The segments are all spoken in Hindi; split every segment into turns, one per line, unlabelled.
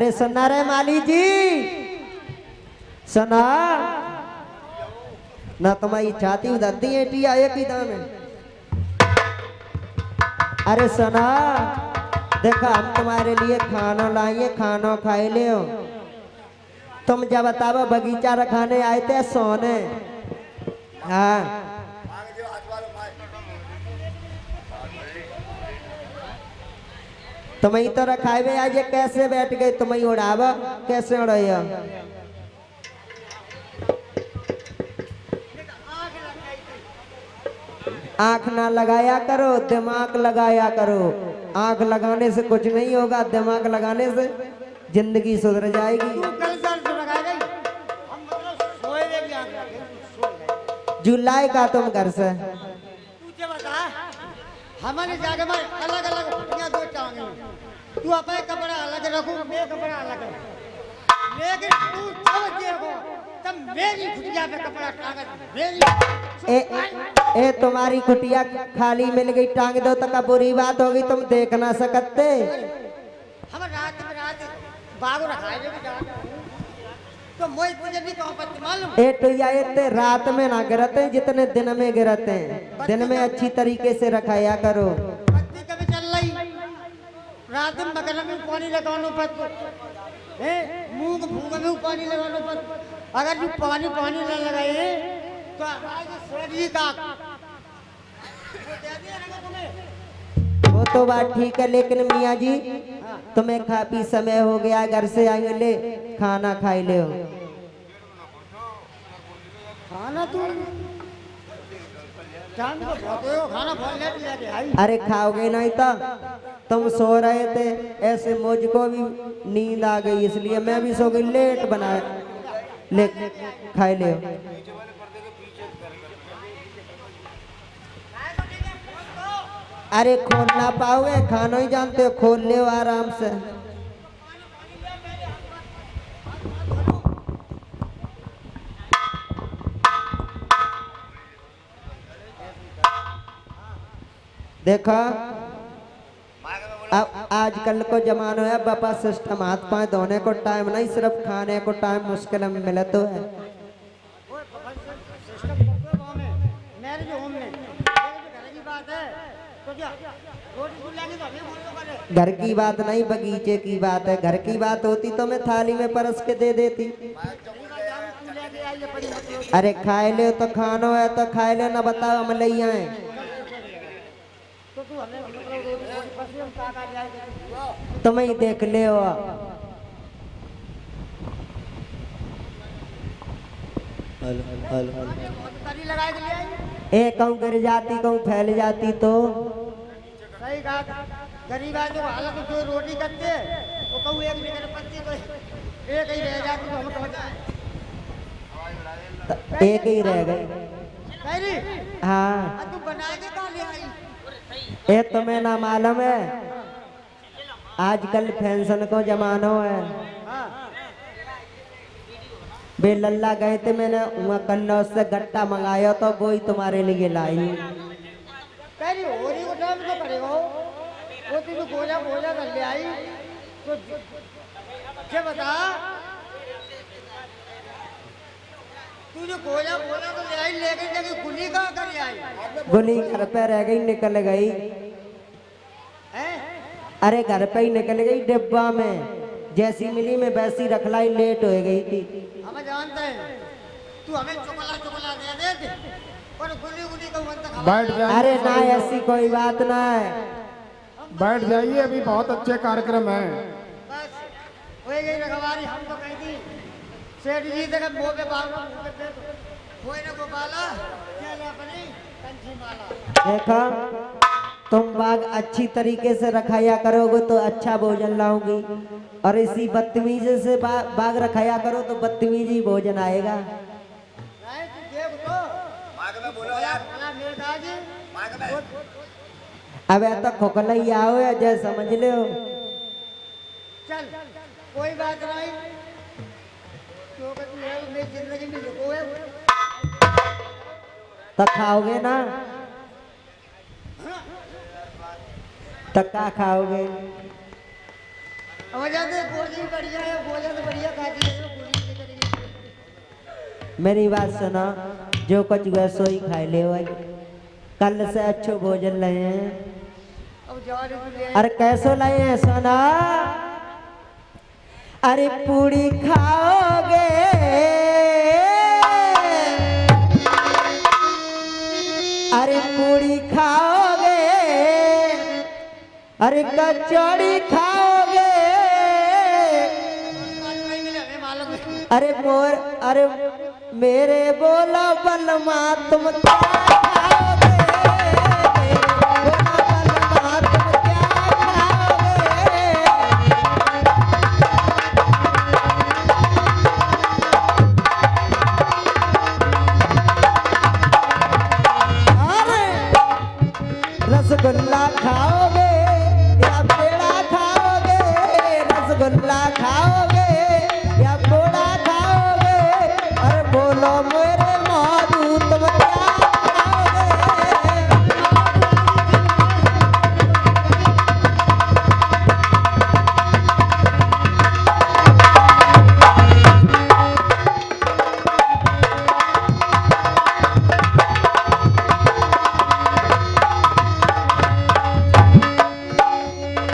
अरे सुना रे माली जी, सुना ना तुम्हारी छाती उधरती है टिया एक ही दाम है। अरे सुना, देखा हम तुम्हारे लिए खाना लाइए, खाना खाए ले हो। तुम जब बताओ बगीचा रखाने आए थे सोने। हाँ तुम्हें तो रखाए हुए आज ये कैसे बैठ गए, तुम्हें उड़ावा कैसे उड़ाया। आंख ना लगाया करो, दिमाग लगाया करो। आंख लगाने से कुछ नहीं होगा, दिमाग लगाने से जिंदगी सुधर जाएगी। जुलाई का तुम घर से
हमारे जाके में अलग अलग फुटियां दो टांगे, तू अपने कपड़ा अलग रखू, मेरे कपड़ा अलग रखू, लेकिन तू समझ देखो तब मेरी फुटिया पे कपड़ा टांगा मेरी।
ए तुम्हारी कुटिया खाली मिल गई, टांग दो तो का बुरी बात होगी, तुम देख ना सकते।
हम रात में रात बागो रखाए तो मोई तुझे नहीं कहो पत्ती मालूम।
ए तो ये रात में ना गिरते जितने दिन में गिरते हैं, दिन में अच्छी तरीके से रखाया करो।
पत्ती कभी चल रही रात में बगल में पानी लगानो पत्ती है, मुंह भूख में पानी लगानो पत्ती। अगर तू पानी पानी न लगाए तो शरीर का
वो तो बात ठीक है, लेकिन मियाँ जी तुम्हें खा पी समय हो गया, घर से आएंगे ले खाना खाई ले।
खाना तू खाना बहुत लेट लेके आई।
अरे खाओगे नहीं तो तुम सो रहे थे, ऐसे मुझको भी नींद आ गई इसलिए मैं भी सो गई, लेट बनाया ले खाई ले। अरे खोल ना पाओगे, खाना ही जानते हो, खोल ले आराम से। देखा अब आजकल को जमाना है बापा सिस्टम, हाथ पांव धोने को टाइम नहीं, सिर्फ खाने को टाइम मुश्किल में मिले तो है। घर की बात नहीं बगीचे की बात है, घर की बात होती तो मैं थाली में परस के दे देती। अरे खाए ले तो खानो है तो खाए ले, ना बताओ हम ले आए। तुम्हें ही देख ले हो। एक कहूँ गिर जाती कहूँ फैल जाती तो
सही कहा। गरीब आदमी हालत जो रोटी करते वो कहूँ एक निकल पत्ती तो एक ही रह जाती तो हम
तो एक ही रह गई। हाँ
तू बना के कहाँ ले आई?
ये तुम्हें ना मालूम है, आजकल फैशन को जमाना है। बे लल्ला गए थे, मैंने वहाँ कन्नौज से गट्टा मंगाया तो वो ही तुम्हारे लिए लाई।
वो तुझे गोजा गोजा कर ले आई तो क्या बता, तुझे गोजा गोजा तो ले आई, लेकिन जगह गुली कहाँ कर ले आई?
गुली घर पे रह गई, निकल गई। अरे घर पे ही निकल गई डिब्बा में, जैसी मिली मैं वैसी रख लाई, लेट हो गई थी।
हमें जानते हैं तू हमें चुकला चुकला दे दे और गुली गुली का मंतक।
बैठ जाइए।
अरे ना ऐसी कोई बात ना है,
बैठ जाइए, अभी बहुत अच्छे कार्यक्रम है।
बस हो गई रखवारी। हम तो कहती सेठ जी तक मुंह पे बाल कोई ना गोपाला चल अपनी कंठी माला।
देखा तुम बाग अच्छी तरीके से रखाया करोगे तो अच्छा भोजन लाऊंगी, और इसी बदतमीजी से बाग रखाया करो तो बदतमीजी भोजन आएगा। अब तो खोखला ही आओ या जय समझ लो।
चल कोई बात नहीं, जिंदगी में लिखो है
तो खाओगे ना, तो क्या खाओगे?
वजह से गोली बढ़िया है, भोजन बढ़िया खाती है, गोली से करेगी।
मेरी बात सुनो, जो कुछ वैसो ही खाई ले भाई। कल से अच्छो भोजन लाए हैं।
अब जवानी को ले
अरे कैसो लाए हैं सोना? अरे पूरी खाओगे, अरे पूरी खाओगे, अरे कचौड़ी खाओगे,
हमें मालूम है।
अरे मोर, अरे मेरे बोलो बलमा तुम क्या खाओगे? बोलो बलमा तुम क्या खाओगे? अरे रसगुल्ला खाओगे या पेड़ा खाओगे? रसगुल्ला खाओगे या पेड़ा खाओगे? अरे बोलो मेरे मौजू तुम क्या खाओगे?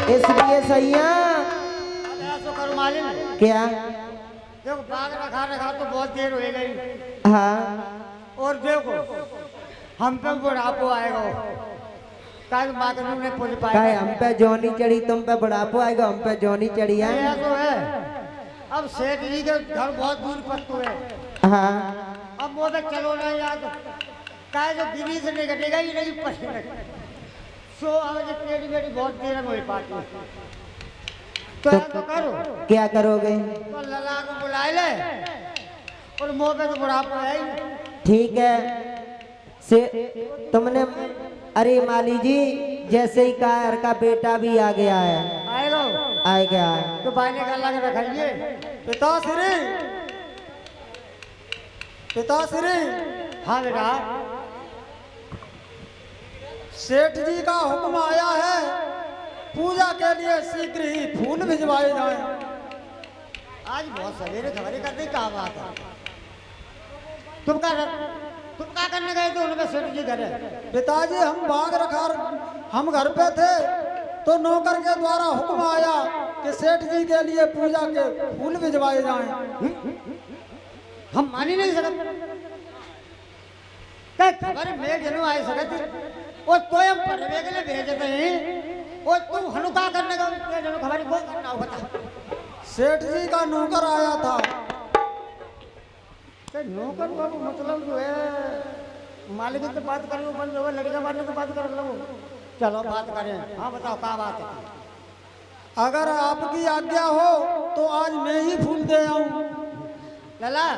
इसलिए सैया
अब ऐसा करो मालूम है?
क्या?
देखो बाग रखा रखा तो बहुत देर हो गई,
हाँ
और देखो हम पे बुढ़ापो आएगा, ताकि मार्केट में पहुंच
काय
पाएगा।
हम पे जोनी चढ़ी, तुम पे बुढ़ापो आएगा, हम पे जोनी चढ़ी है।
ये तो है। अब सेठ जी के घर बहुत दूर पड़ते है,
हाँ
अब वो तक चलो ना याद, काय जो गिरी से नहीं घटेगा ही नहीं पड़ेगा। सो अब जो टेढ़ी बेटी बहुत देर में हो पाती है, तो ऐसा करो,
क्या करोगे?
तो लला को बुला ले, और मुंह पे तो बुढ़ापा है ही।
ठीक है से तुमने, अरे माली जी जैसे ही कहा हर का बेटा भी आ गया है,
आएगा
आ गया है।
तो भाई ने गला के रखाइए। पिताश्री, पिताश्री। हाँ बेटा।
सेठ जी का हुक्म आया है, पूजा के लिए शीघ्र ही फूल भिजवाए जाएं।
आज बहुत सवेरे खबरें करने का बात है। तुम क्या करने गए थे उनमें सेठ जी घर है?
पिताजी हम बाग रखा, हम घर पे थे तो नौकर के द्वारा हुक्म आया कि सेठ जी के लिए पूजा के फूल भिजवाए जाएं।
हम मान ही नहीं सकते। क्या खबर में जनू आए सकते, और तो हम पढ़ने के लिए भेजते हैं, और तू हनुका करने का जनू खबर को करना हो बता।
सेठ जी का नौकर आया था।
तो नौकर का मतलब जो है मालिक से बात करो, बंद हो लड़का वाले से बात कर लो। चलो बात करें। हाँ बताओ क्या बात है?
अगर आपकी आज्ञा हो तो आज मैं ही फूल दे आऊं।
लला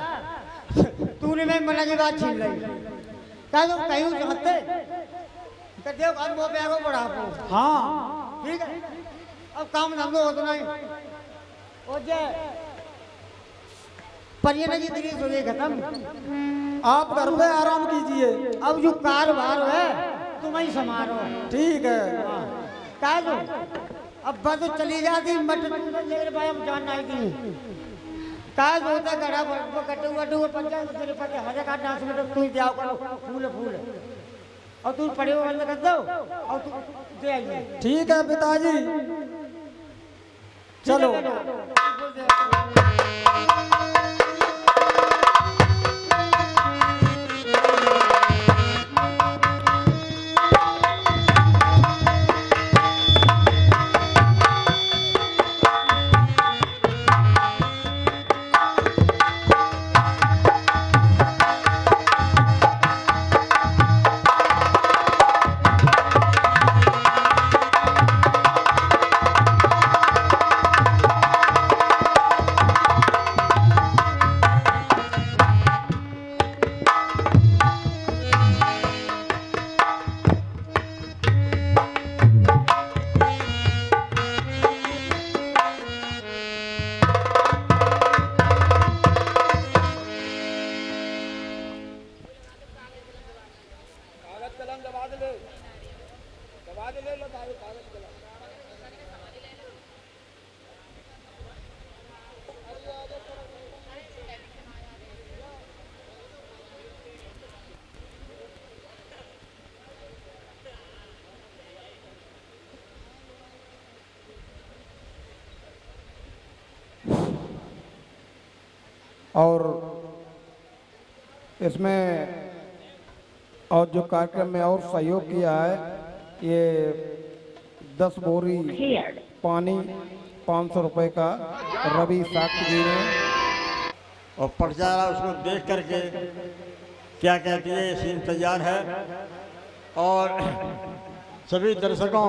तूने मैं मना की बात छीन ली, क्या तुम कहीं चाहते तो देव अब वो पे आगो बढ़ापो।
हाँ
ठीक है, अब काम धंधो हो तो नहीं, और जे परियन की दरीज हो गई खत्म।
आप घर पे आराम कीजिए।
अब जो कारोबार है तुम ही संभालो।
ठीक है।
क्या जो अब बस चली जाती मटन भाई हम जान आई थी काय होता गड़ा वो कटे वटू पंचायत तेरे पते हजे का डांस में तो तू ही दिया करो फूल फूल, और तू पड़े हो बंद कर दो, और तू दे आइए।
ठीक है पिताजी, चलो।
और इसमें और जो कार्यक्रम में और सहयोग किया है, ये 10 बोरी पानी 500 रुपए का रवि साक्ष जी ने।
और पटचारा उसको देख करके क्या कहती है, सीन तैयार है। और सभी दर्शकों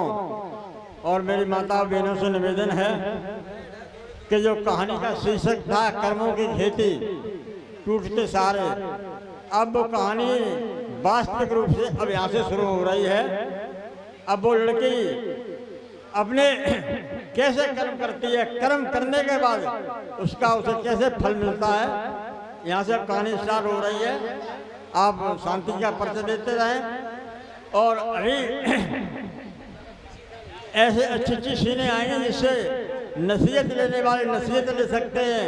और मेरी माता बहनों से निवेदन है कि जो कहानी का शीर्षक था कर्मों की खेती टूटते सारे, अब वो कहानी वास्तविक रूप से अब यहाँ से शुरू हो रही है। अब वो लड़की अपने कैसे कर्म करती है, कर्म करने के बाद उसका उसे कैसे फल मिलता है, यहाँ से अब कहानी स्टार्ट हो रही है। आप शांति का परिचय देते रहें और अभी ऐसे अच्छी अच्छी सीनें आएंगी जिससे नसीहत लेने वाले नसीहत ले सकते हैं।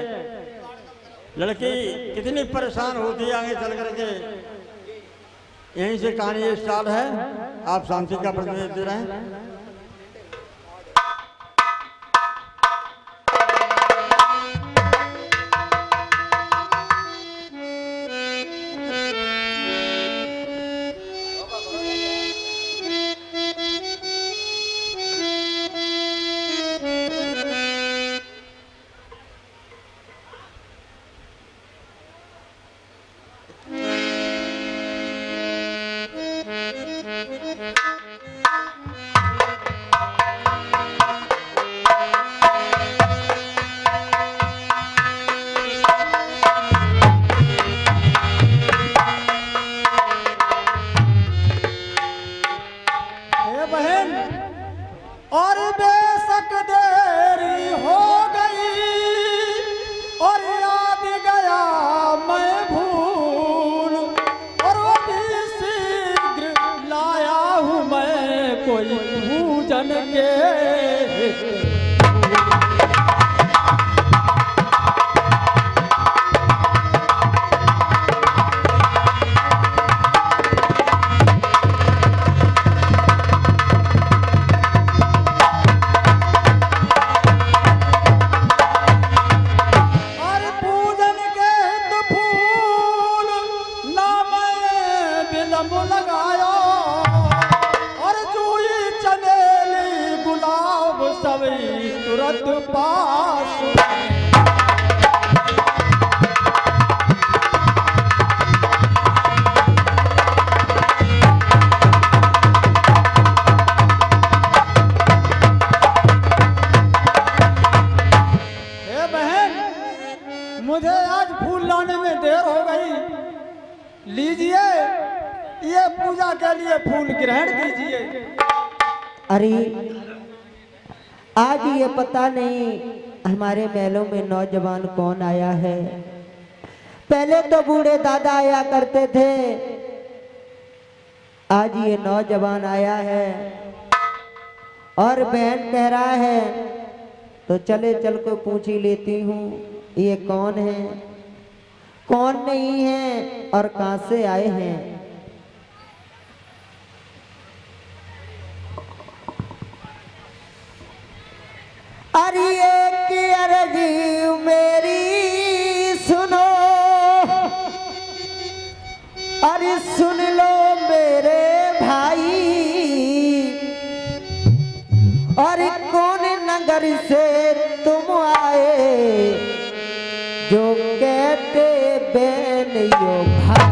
लड़की कितनी परेशान होती है आगे चल करके, यहीं से कहानी स्टार्ट है। आप शांति का परिचय देते रहें।
और बेशक देरी हो गई और याद गया मैं भूल, और वो भी शीघ्र लाया हूँ मैं कोई पूजन के। तुरंत पास हे बहन, मुझे आज फूल लाने में देर हो गई। लीजिए, ये पूजा के लिए फूल ग्रहण कीजिए।
अरे आज ये पता नहीं हमारे महलों में नौजवान कौन आया है। पहले तो बूढ़े दादा आया करते थे, आज ये नौजवान आया है और बहन कह रहा है तो चले चल को पूछ ही लेती हूँ ये कौन है, कौन नहीं है और कहाँ से आए हैं। अरे एक अर्जी मेरी सुनो, अरे सुन लो मेरे भाई, और कौन नगर से तुम आए जो कहते बेनियो भाई।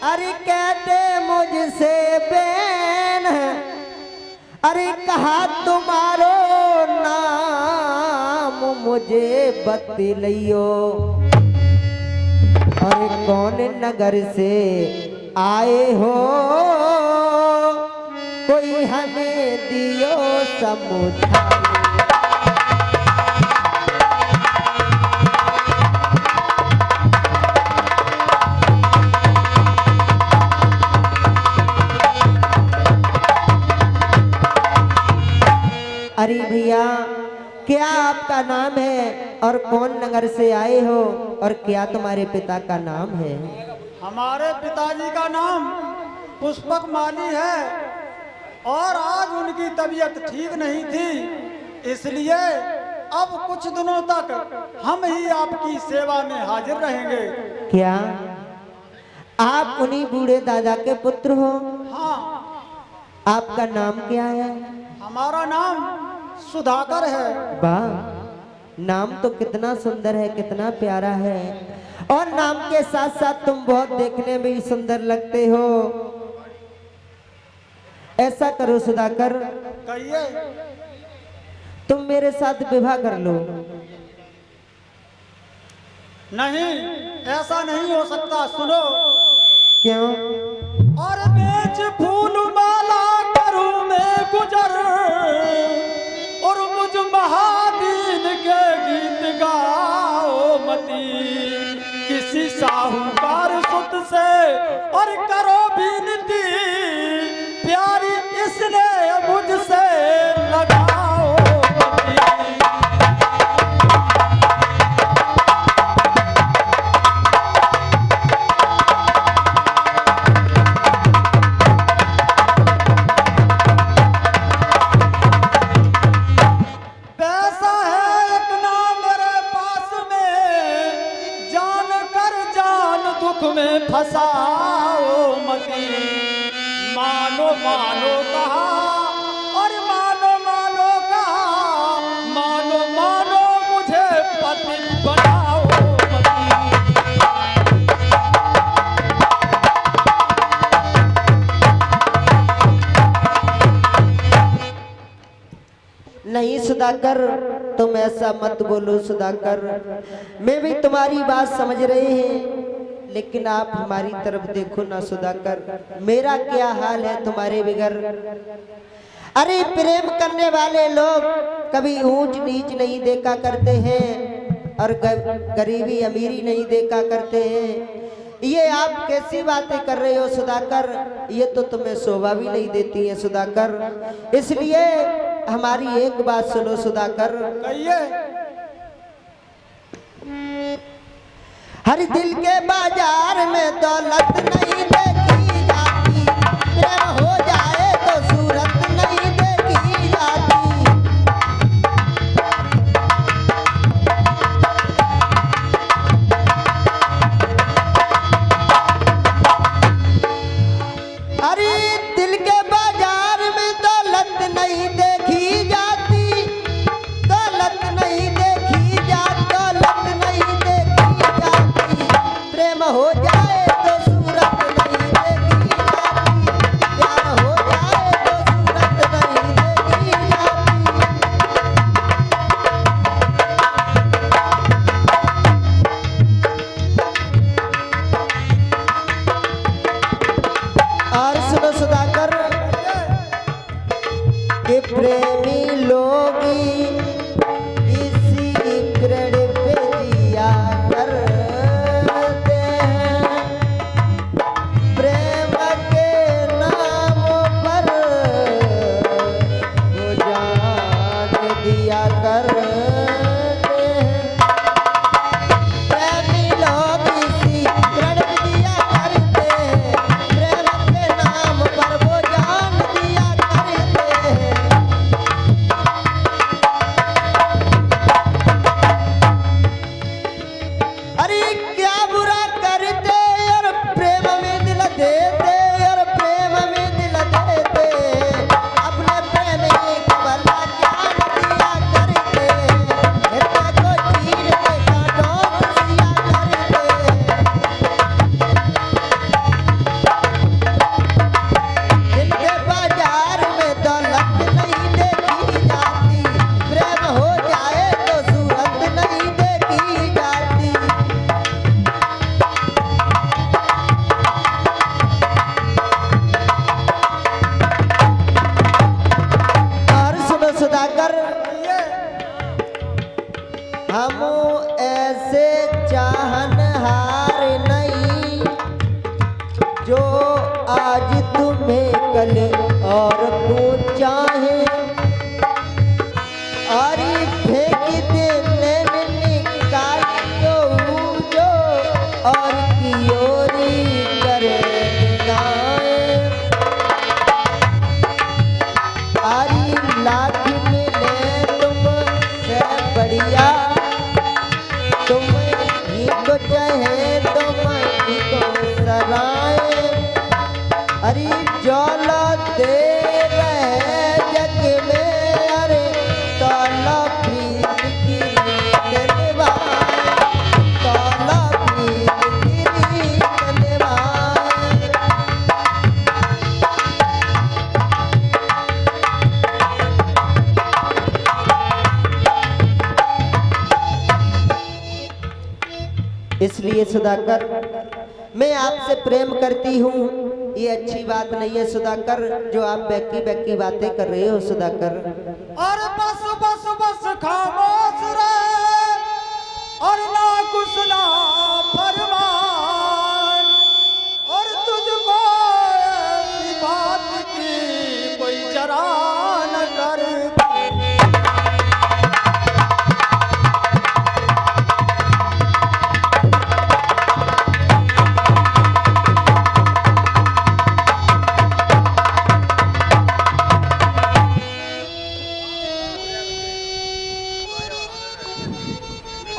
अरे कहते मुझसे बेन, अरे कहा तुम्हारो नाम मुझे बतलियो, अरे कौन नगर से आए हो कोई हमें दियो समझा। अरे भैया क्या आपका नाम है? और कौन नगर से आए हो और क्या तुम्हारे पिता का नाम है?
हमारे पिताजी का नाम पुष्पक माली है और आज उनकी तबीयत ठीक नहीं थी, इसलिए अब कुछ दिनों तक हम ही आपकी सेवा में हाजिर रहेंगे।
क्या आप उन्हीं बूढ़े दादा के पुत्र हो?
हाँ,
आपका नाम क्या है?
हमारा नाम सुधाकर है।
वाह, नाम तो कितना सुंदर है, कितना प्यारा है। और नाम के साथ साथ तुम बहुत देखने में ही सुंदर लगते हो। ऐसा करो सुधाकर,
कहिए।
तुम मेरे साथ विवाह कर लो।
नहीं, ऐसा नहीं हो सकता। सुनो।
क्यों?
और बेच फूल माला करूं मैं गुजर, और मुझ महादीन के गीत गाओ मती, किसी साहूकार सुत से और करो बिनती, प्यारी इसने मुझसे लगाओ मती। पैसा है एक ना मेरे पास में, जान कर जान दुख में फंसाओ मती, मानो मानो कहा और मानो मानो कहा, मानो मानो मुझे पति बनाओ मती।
नहीं सुधाकर, तुम ऐसा मत बोलो सुधाकर। मैं भी तुम्हारी बात समझ रहे हैं, लेकिन आप हमारी तरफ देखो ना सुधाकर, मेरा क्या हाल है तुम्हारे बिगर। अरे प्रेम करने वाले लोग कभी ऊंच नीच नहीं देखा करते हैं और गरीबी अमीरी नहीं देखा करते हैं। ये आप कैसी बातें कर रहे हो सुधाकर? ये तो तुम्हें शोभा भी नहीं देती है सुधाकर। इसलिए हमारी एक बात सुनो सुधाकर।
कहिए।
हर दिल के बाजार में दौलत नहीं देखी जाती, प्रेम हो जाए तो सूरत नहीं देखी जाती। अरे दिल के बाजार में दौलत नहीं देखी जाती, दौलत नहीं देखी जाती, दौलत नहीं देखी जाती। प्रेम हो जाए तो सूरत नहीं देखी जाती, प्यार हो जाए तो सूरत नहीं देखी जाती। और सुनो सुधाकर, के प्रेमी लोग इसी प्रण पे जिया करते हैं, प्रेम के नाम पर वो जान दिया करते हैं। प्रेमी लोग इसी प्रण पे जिया करते हैं, प्रेम के नाम पर वो जान दिया करते हैं। अरे क्या बुरा करते और प्रेम में दिल देते, और प्रेम में दिल देते, अपने प्रेम की भला जान दिया करते, इतना को चीर के कांटों सिया करते। दिल के बाजार में दौलत नहीं देखी जाती, प्रेम हो जाए तो सूरत नहीं देखी जाती। और सुनो सुधाकर, हम ऐसे चाहनहार नहीं जो आज तुम्हें कल और को चाहे। और फेंक दे नैन इसलिए सुधाकर मैं आपसे प्रेम करती हूँ, ये अच्छी बात नहीं है सुधाकर जो आप बैकी बैकी बातें कर रहे हो सुधाकर।
और बस बस बस खामोश रहे और ना कुछ ना फरमान, और तुझको ऐसी बात की कोई जरा न कर।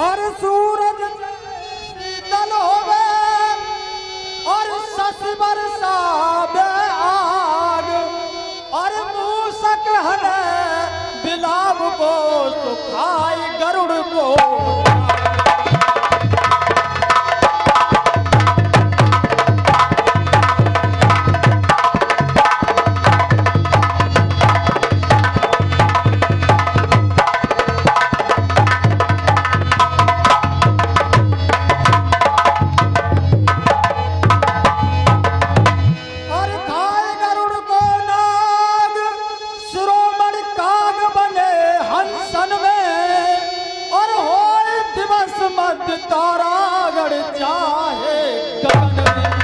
और सूरज शीतल होवे और सस बरसावे आग, और मूसक हने बिलाव को सुखाई गरुड़ को। तारागढ़ चाहे गगन में।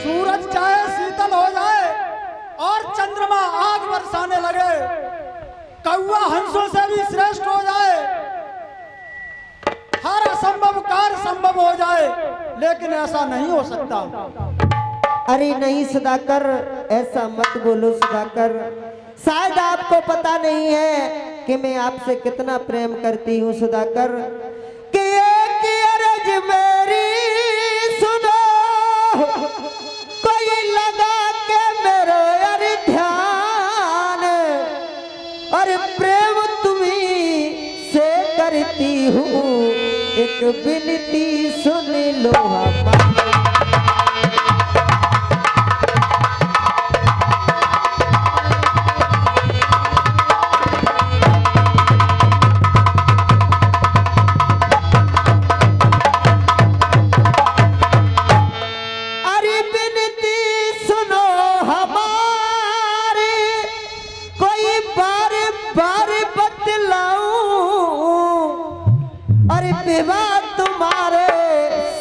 सूरज चाहे शीतल हो जाए और चंद्रमा आग बरसाने लगे, कौवा हंसों से भी श्रेष्ठ हो जाए, हर असंभव कार्य संभव हो जाए, लेकिन ऐसा नहीं हो सकता।
अरे नहीं सुधाकर, ऐसा मत बोलो सुधाकर, शायद आपको पता नहीं है कि मैं आपसे कितना प्रेम करती हूँ सुधाकर। कि एक अर्ज मेरी सुनो, कोई लगा के मेरे अरे ध्यान, और प्रेम तुम्ही से करती हूँ, एक विनती सुन लो हमारी। अरे विनती सुनो हमारी, कोई बार बार बतलाऊं, अरे विवाह तुम्हारे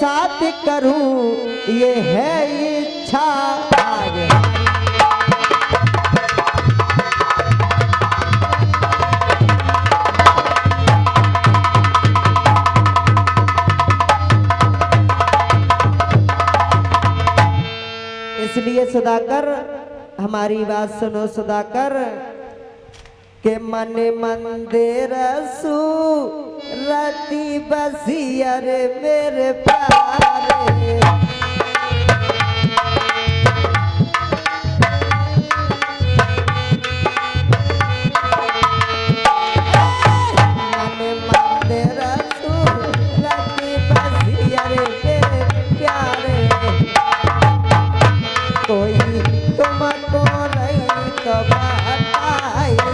साथ करूं, ये है इच्छा आज। इसलिए सुधाकर हमारी बात सुनो सुधाकर, के मन मंदिर सू रति बसियर मेरे प्यारे, मन मंदिर सू रति बसियर मेरे प्यारे, कोई तुमको नहीं तो बताएगी।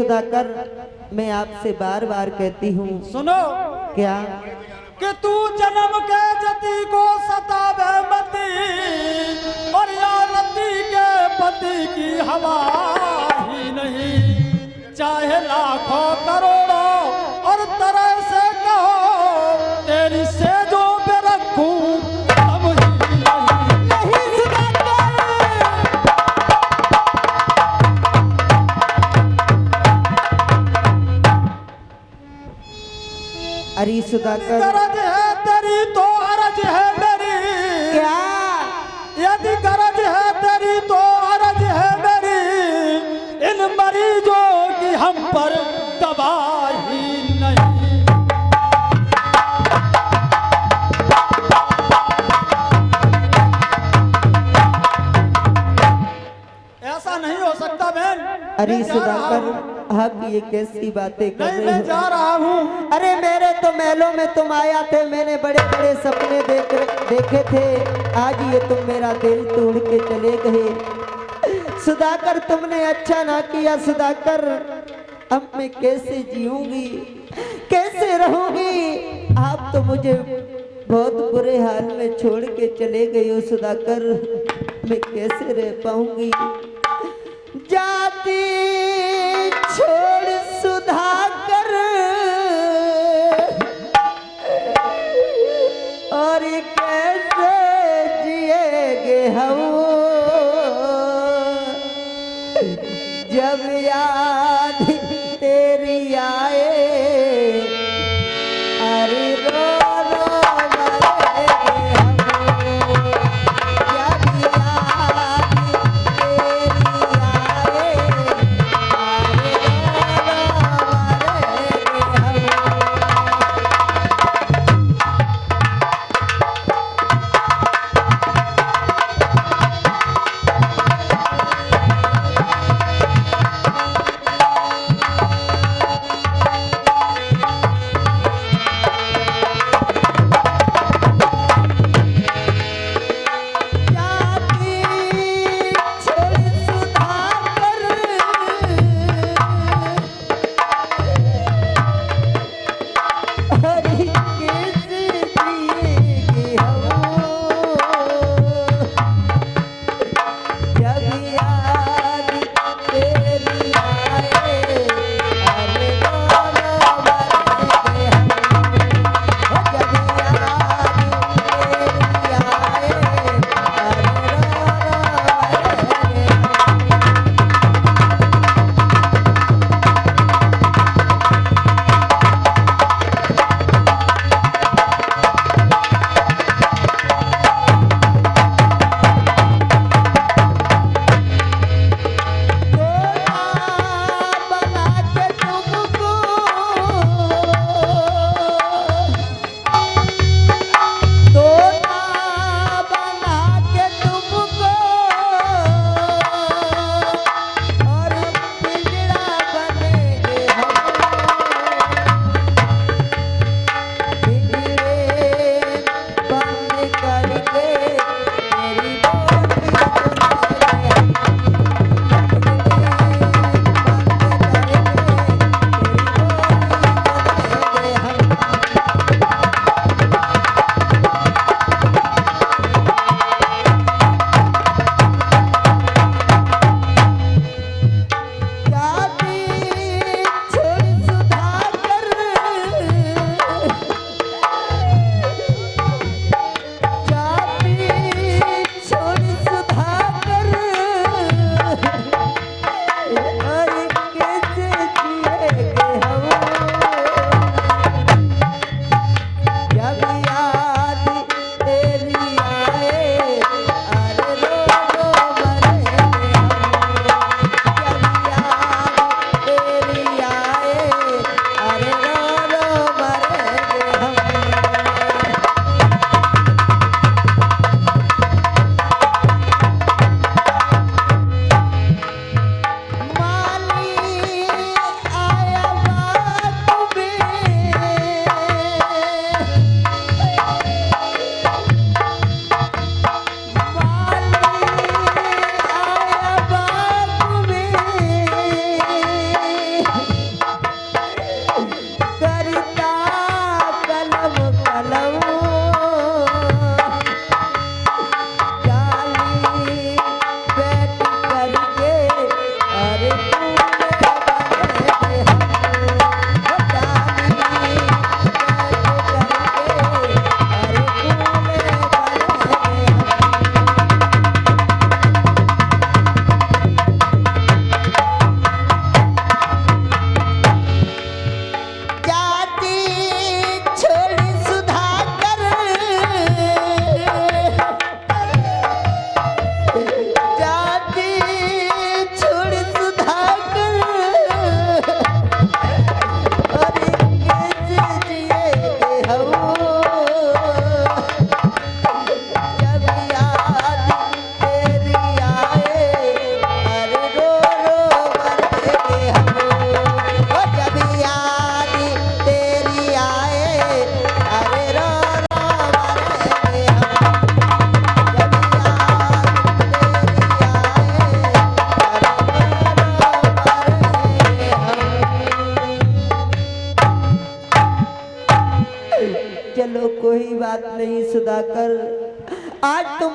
सुधाकर, मैं आपसे बार बार कहती हूँ।
सुनो
क्या?
कि तू जन्म के जति को सतावे मती, और यार रति के पति की हवा ही नहीं। चाहे लाखों करोड़ों और तरह से कहो, तेरी से जो पे रखूं तब ही नहीं सुधाकर।
अरे सुधाकर,
गरज है तेरी तो अरज है मेरी।
क्या?
यदि गरज है तेरी तो अरज है मेरी, इन मरीजों की हम पर दवाई नहीं। ऐसा नहीं हो सकता बहन।
अरे
मैं जा रहा
सुधाकर,
हूं।
आप ये कैसी बातें कर
नहीं,
रहे
मैं
हो?
जा रहा हूँ।
अरे मेरे तो महलों में तुम आया थे, मैंने बड़े बड़े सपने देखे थे, आज ये तुम मेरा दिल तोड़ के चले गए। सुधाकर, तुमने अच्छा ना किया सुधाकर। अब मैं कैसे जीऊंगी, कैसे रहूंगी? आप तो मुझे बहुत बुरे हाल में छोड़ के चले गए हो सुधाकर, मैं कैसे रह पाऊंगी? जाती छोड़ सुधाकर, और ये कैसे जिएगे हम, जब याद तेरी आए। अरे रो रो मरेंगे हम, जब याद तेरी आए। अरे रो रो मरेंगे हम।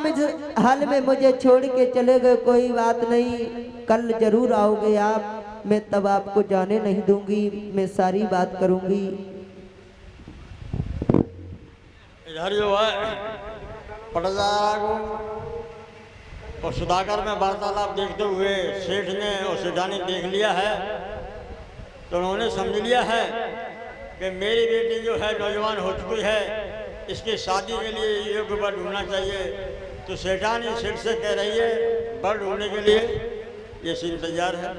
इस हाल में मुझे छोड़ के चले गए, कोई बात नहीं, कल जरूर आओगे आप, मैं तब आपको जाने नहीं दूंगी, मैं सारी बात करूंगी।
इधर जो है पटदार और सुधाकर में वार्तालाप देखते हुए सेठ ने और सेठानी देख लिया है, तो उन्होंने समझ लिया है कि मेरी बेटी जो है नौजवान हो चुकी है, इसकी शादी के लिए योग्य वर ढूंढना चाहिए। तो सेठानी सेठ से कह रही है वर ढूंढने के लिए ये सीन तैयार है।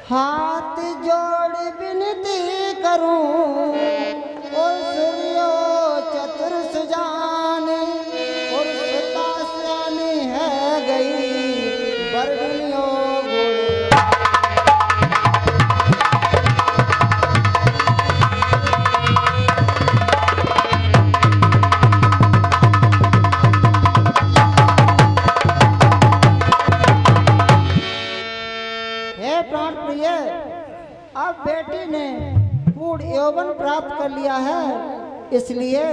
हाथ जोड़ विनती करूं और सूर्यो चतुर सुजाने और सुता सियानी है गई बरडुलियों गुड़। हे प्राण प्रिय, अब बेटी ने पूर्ण यौवन प्राप्त कर लिया है, इसलिए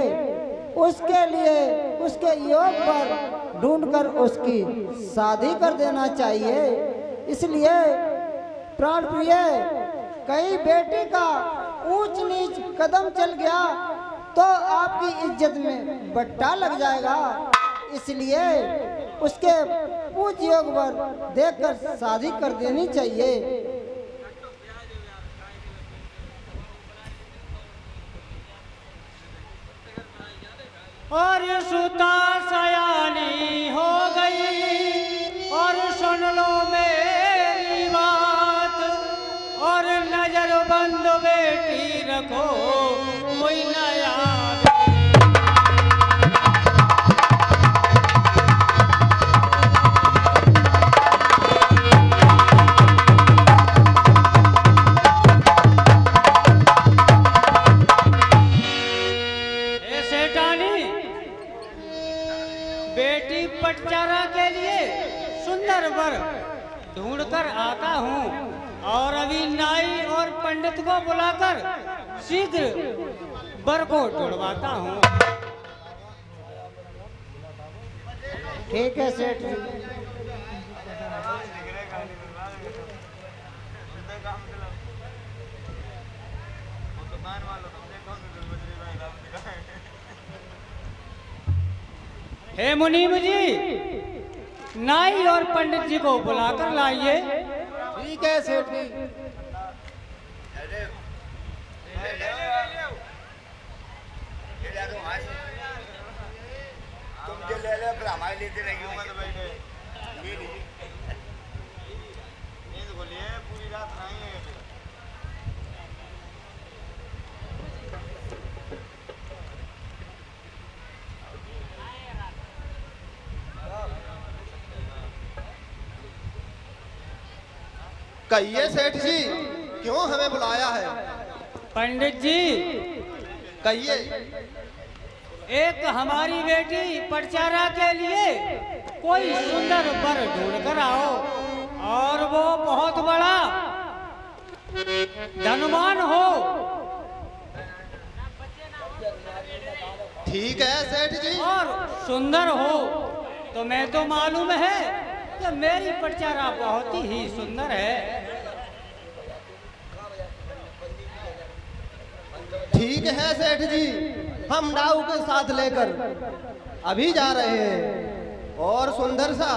उसके लिए उसके योग पर ढूंढकर उसकी शादी कर देना चाहिए। इसलिए प्राण प्रिय, कहीं बेटी का ऊंच नीच कदम चल गया तो आपकी इज्जत में बट्टा लग जाएगा, इसलिए उसके पूज योग पर देखकर शादी कर देनी चाहिए।
और सुता सयानी हो गई और सुन लो मेरी बात, और नजर बंद बेटी रखो कोई नया। बेटी पटचारा के लिए सुंदर वर ढूंढकर आता हूँ और अभी नाई और पंडित को बुलाकर शीघ्र वर को ढूंढवाता हूँ।
ठीक है सेठ जी।
हे मुनीम जी, नाई और पंडित जी को बुलाकर लाइए।
ठीक है सेठ जी।
तुम जो ले लो फिर हमारे लेते रहेंगे। पूरी रात नहीं है।
कहिए सेठ जी, क्यों हमें बुलाया है?
पंडित जी,
कहिए।
एक हमारी बेटी पटचारा के लिए कोई सुंदर वर ढूंढ कर आओ, और वो बहुत बड़ा धनवान हो।
ठीक है सेठ जी।
और सुंदर हो। तो मैं तो मालूम है कि मेरी पटचारा बहुत ही सुंदर है।
ठीक है सेठ जी, हम नाव के साथ लेकर अभी जा रहे हैं और सुंदर सा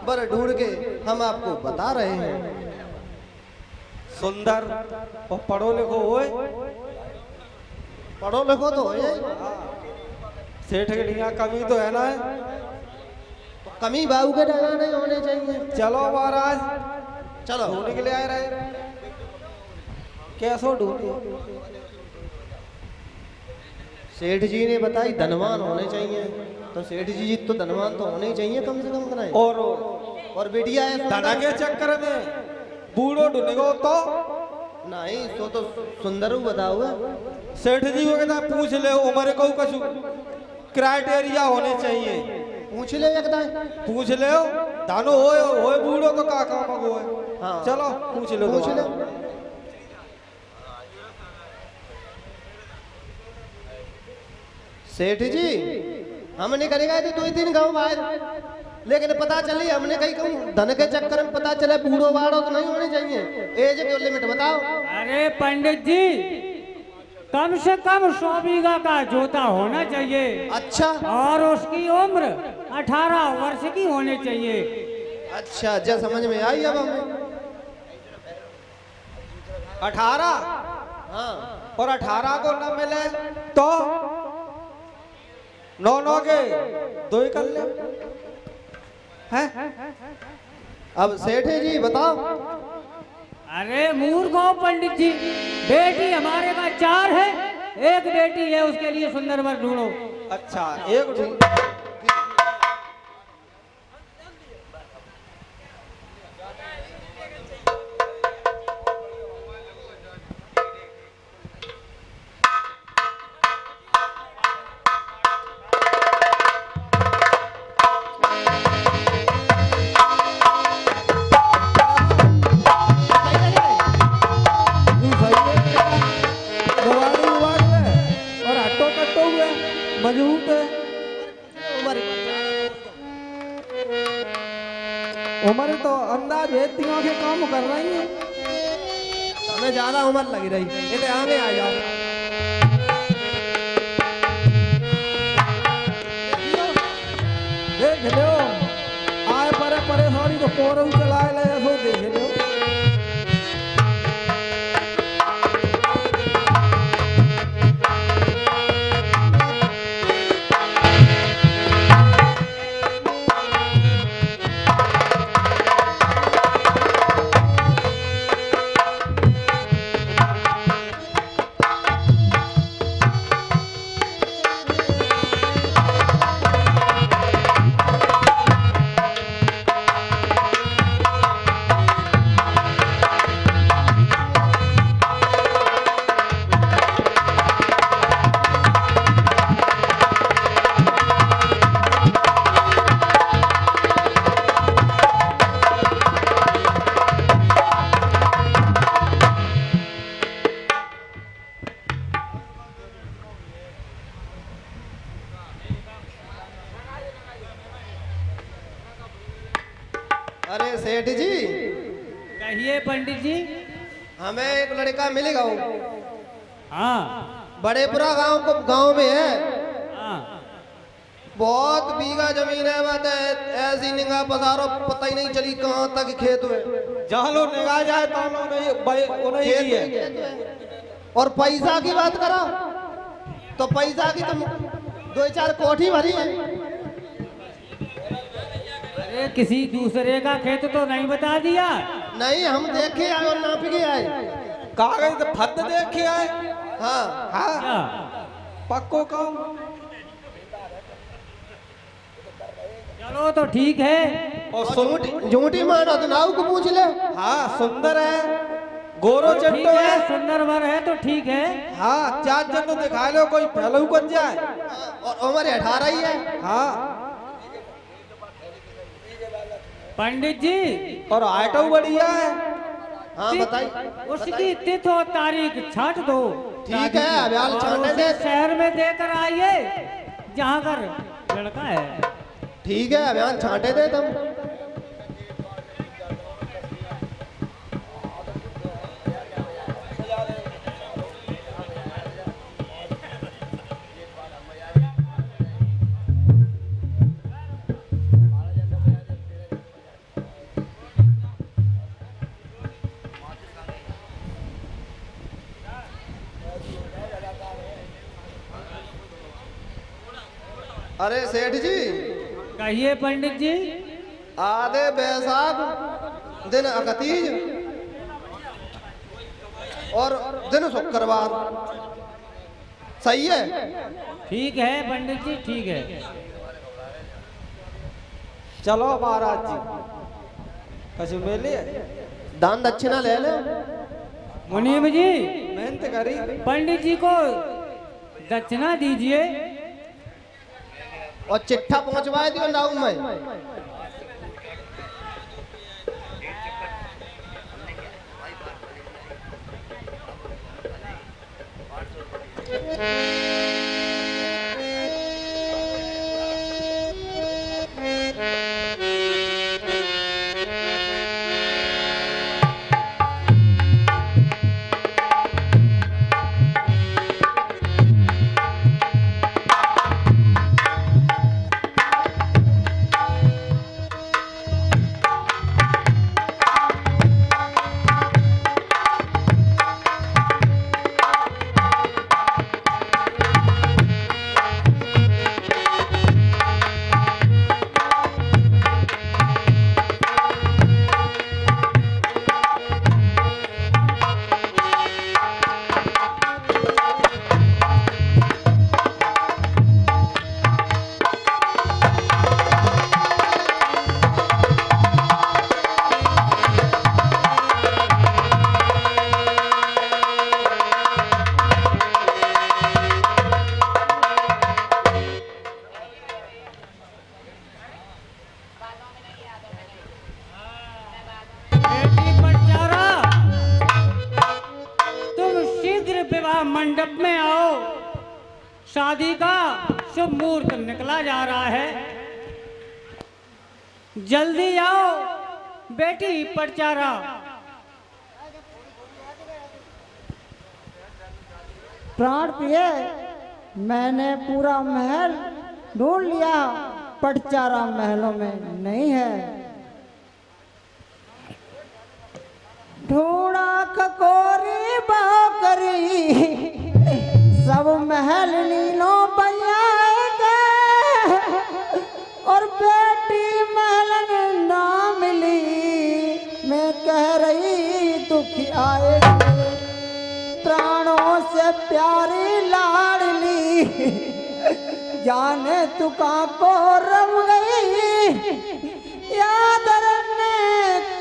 वर ढूंढ के हम आपको बता रहे हैं।
सुंदर और पढ़ो लिखो होए,
पढ़ो लिखो तो होए।
सेठ के लिए कमी तो है ना।
तो कमी बाबू के डगा नहीं होने चाहिए।
चलो महाराज,
चलो
ढूंढने के लिए आए रहे, कैसो ढूंढे?
सेठ जी ने बताई धनवान होने चाहिए, तो सेठ जी तो धनवान तो होने ही चाहिए कम से कम कराए।
और
बेटिया है
धना के चक्कर में बूढ़ो ढूंढेगो तो
नहीं सो तो सुंदर बताओ।
सेठ जी को कहता पूछ ले उम्र को कछु क्राइटेरिया होने चाहिए।
पूछ ले एकदा।
पूछ ले दानो होए बूढ़ो तो का काम हो।
हाँ।
चलो पूछ लो।
पूछ ले। सेठ जी हमने करेगा तो 2-3 गांव बाहर, लेकिन पता चली हमने कहीं कहूँ धन के चक्कर में पता चले बूढ़ो बाढ़ो तो नहीं होने चाहिए। एज के लिमिट बताओ।
अरे पंडित जी कम से कम 100 बीघा का जोता होना चाहिए।
अच्छा
और उसकी उम्र 18 वर्ष की होनी चाहिए।
अच्छा जब समझ में आई अब हमें।
18
हाँ
और 18 को न मिले तो 9 के 2 ही कर ले हैं।
अब सेठ जी बताओ।
अरे मूर्ख हो पंडित जी, बेटी हमारे पास 4 है, एक बेटी है, उसके लिए सुंदर वर ढूंढो।
अच्छा एक ढूंढ। मजबूत है। उम्र तो अंदाज है तीनों के काम कर रही है।
हमें ज्यादा उम्र लगी रही, ये तो आगे आ जाओ।
देख लो आए परेशानी तो पोरऊ चलाए ले सो देख लो।
अरे सेठ जी
कहिए पंडित जी।
हमें एक लड़का मिलेगा वो
हाँ
बड़ेपुरा गांव में है।
हाँ
बहुत बीघा जमीन है, बात है ऐसी निगाह पसारो पता ही नहीं चली कहाँ तक खेत हुए।
जहाँ लो निगाह जाए तो नहीं है।
और पैसा की बात करो तो पैसा की तुम 2-4 कोठी भरी है।
अरे किसी दूसरे का खेत तो नहीं बता दिया।
नहीं हम देखे आए और नाप के आए।
कागज तो फद देखे आए।
हाँ
हाँ
क्या?
पक्को काम।
चलो तो ठीक है।
और
झूठी मानो तो नाव को पूछ ले।
हाँ सुंदर है, गोरो
ठीक
चट्टो
है,
है।
सुंदर वर है तो ठीक है।
हाँ 4 जन दिखा लो कोई फैलू कर जाए।
और उम्र 18 ही है।
हाँ
पंडित जी
और आइटो बढ़िया है।
हाँ बताइए।
उसकी तिथि और तारीख छाट दो।
ठीक है अभ्याल
और
छाटने
उसे
दे।
शहर में देकर आइए जहाँ कर लड़का है।
ठीक है अभ्याल छाटे दे तुम। अरे सेठ जी
कहिए पंडित जी।
आधे बैसाख दिन अकतीज और दिन शुक्रवार सही है।
ठीक है पंडित जी ठीक है।
चलो महाराज जी कछु मिले
दान दक्षिणा ले लो।
मुनीम जी,
मेहनत करी।
पंडित जी को दक्षिणा दीजिए।
और चिट्ठा पहुंचवा दियो नाव में।
मंडप में आओ, शादी का शुभ मुहूर्त निकला जा रहा है। जल्दी आओ बेटी पटचारा।
प्राण प्रिय, मैंने पूरा महल ढूंढ लिया, पटचारा महलों में नहीं है। ढूंढा खकोरी बाकरी, सब महल नीलों पैया गए, और बेटी महल में ना मिली। मैं कह रही दुख आएगी, प्राणों से प्यारी लाडली, जाने तू कहाँ को रम गई, याद रखने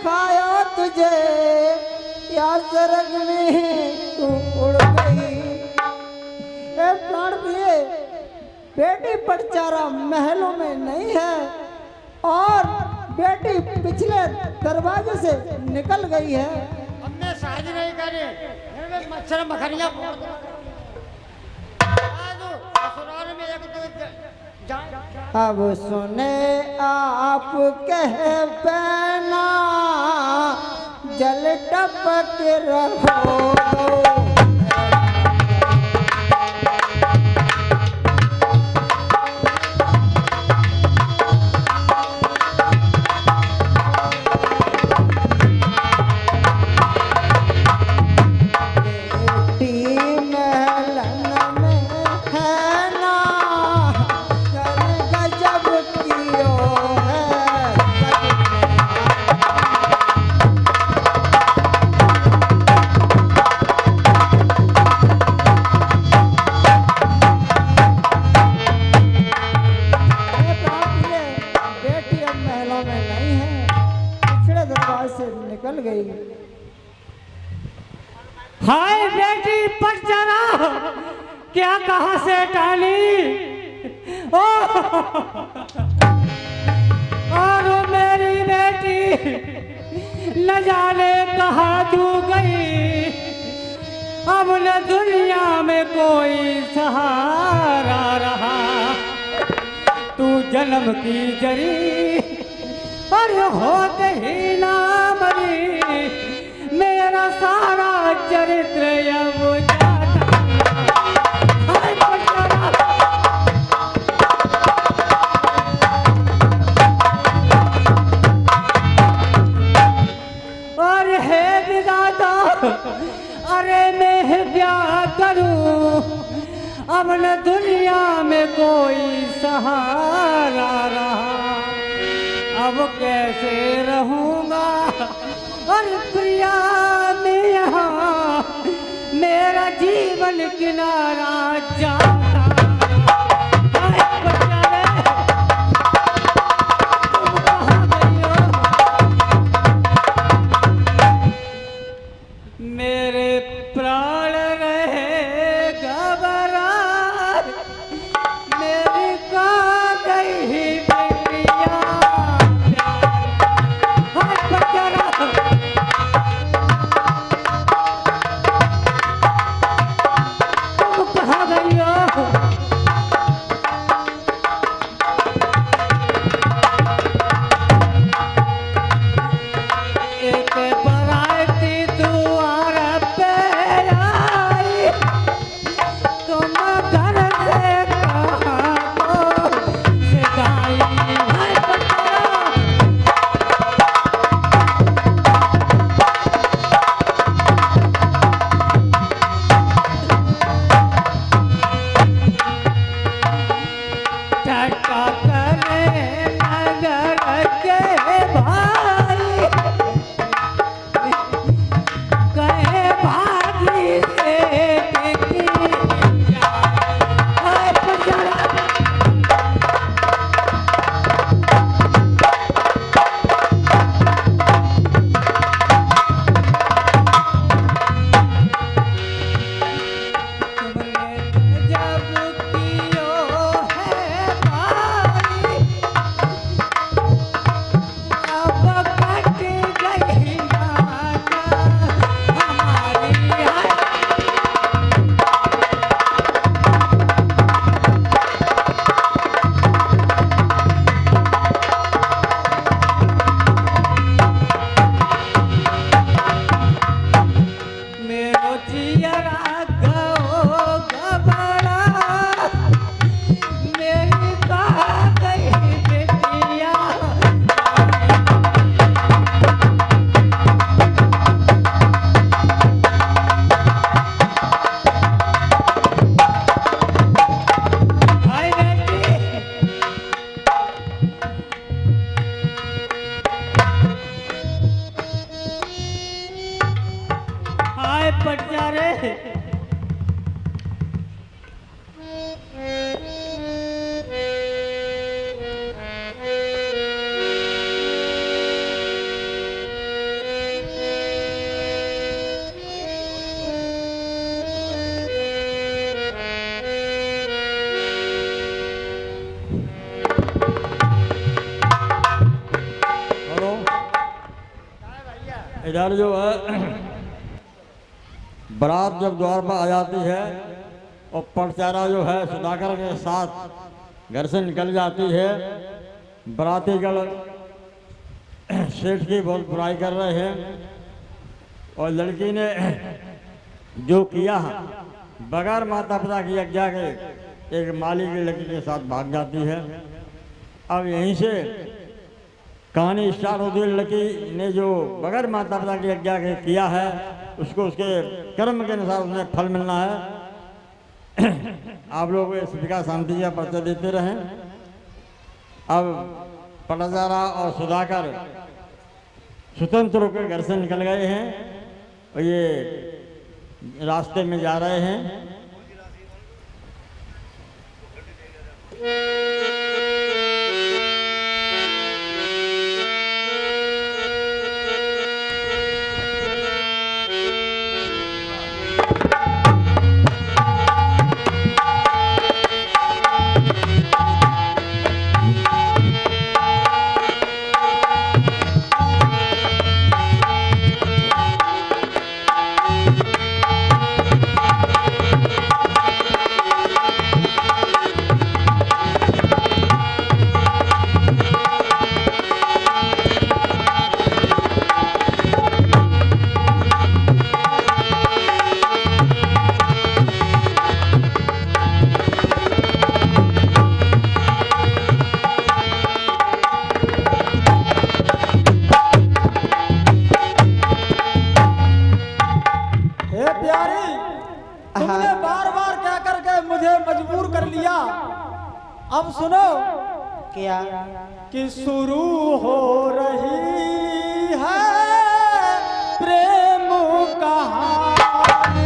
खाया तुझे, या सरग में तू उड़ गई। ए प्राण प्रिय, बेटी पटचारा महलों में नहीं है, और बेटी पिछले दरवाजे से निकल गई है। हमने शादी नहीं करी, मच्छर मखनिया अब सुने आप कह पैना, जल टपक रहो। निकल गई।
हाय बेटी पटचारा, क्या कहा से टाली, ओ और मेरी बेटी न जाने कहाँ तू गई। अब न दुनिया में कोई सहारा रहा, तू जन्म की जरी और होते ही ना मरी। मेरा सारा चरित्र अब जाता। हाय पटचारा, और हे विधाता, अरे मैं क्या करूं, अब न दुनिया में कोई सहारा रहा। अब कैसे रहूंगा, और प्रिया मैं यहाँ, मेरा जीवन किनारा जाता। हाय पटचारा, तुम कहाँ गई हो? प्राण रहे घबरा मेरी का गई बेटिया हाय बचारा तुम कहाँ गई हो एक बराती द्वार पे आई तुम घर से कहाँ को सिधाई हाय बचारा टका करे नगर के भाई कहे भागी से टिकी हाय बचारा तुमने जब कियो है भाई अब कट गई नाता हमारी हाय मेरो जियरा गो गबड़ा मेरी का गई बेटिया हाय बेटी हाय पट जा रे
हेलो इधर जो है बारात जब द्वार पर आ जाती है और पटचारा जो है सुधाकर के साथ घर से निकल जाती है बाराती गण सेठ की बहुत बुराई कर रहे हैं और लड़की ने जो किया बगैर माता पिता की आज्ञा के एक माली की लड़की के साथ भाग जाती है। अब यहीं से कहानी स्टार्ट होती है। लड़की ने जो बगैर माता पिता की आज्ञा के किया है उसको उसके कर्म के अनुसार उसने फल मिलना है। आप लोग इस विकास शांति का परिचय देते रहें। अब पटाचारा और सुधाकर स्वतंत्र होकर घर से निकल गए हैं और ये रास्ते में जा रहे हैं।
अब सुनो
क्या?
कि शुरू हो रही है प्रेम कहानी।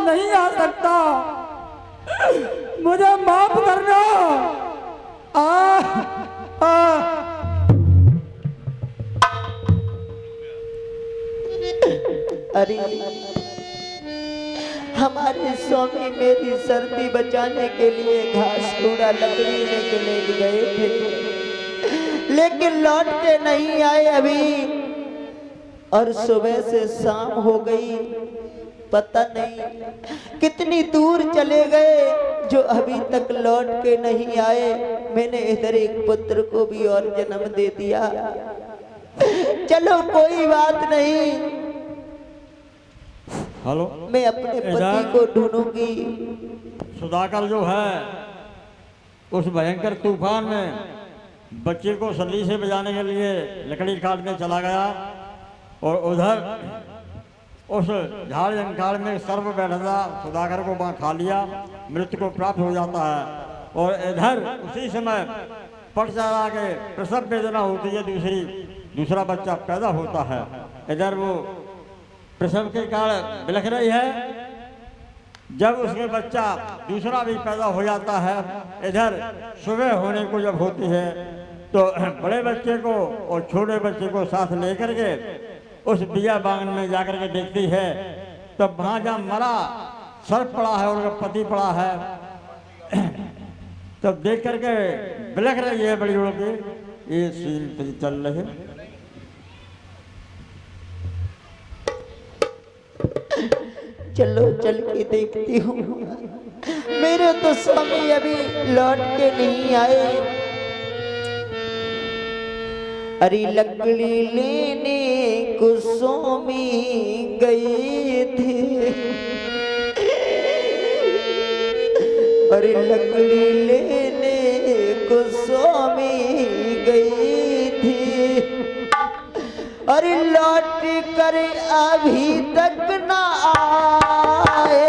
नहीं आ सकता, मुझे माफ करना।
अरे हमारे स्वामी मेरी सर्दी बचाने के लिए घास कूड़ा लकड़ी लेके गए थे, लेकिन लौट के नहीं आए अभी, और सुबह से शाम हो गई, पता नहीं कितनी दूर चले गए जो अभी तक लौट के नहीं आए। मैंने इधर एक पुत्र को भी और जन्म दे दिया। चलो कोई बात नहीं,
हेलो,
मैं अपने पति को ढूंढूंगी।
सुधाकर जो है उस भयंकर तूफान में बच्चे को सल्ली से बजाने के लिए लकड़ी काटने चला गया, और उधर उस झाड़ जंगल में सर्प बैठा था, सुधाकर को वहाँ खा लिया, मृत्यु को प्राप्त हो जाता है। और इधर उसी समय पटचारा के प्रसव वेदना होती है, दूसरा बच्चा पैदा होता है। इधर वो प्रसव के कारण बिलख रही है, जब उसके बच्चा दूसरा भी पैदा हो जाता है। इधर सुबह होने को जब होती है तो बड़े बच्चे को और छोटे बच्चे को साथ लेकर के उस बिया बागन में जाकर के देखती है, तब वहाँ जहाँ मरा सर्प पड़ा है और उसका पति पड़ा है, तब देख करके बिलख रही है बड़ी उड़ के। ये सीन चल रहे।
चलो चल के देखती हूँ। मेरे तो स्वामी अभी लौट के नहीं आए। अरे लकड़ी लेने को स्वामी गए थे, अरे लकड़ी लेने को स्वामी गए थे, अरे लौट कर अभी तक ना आए।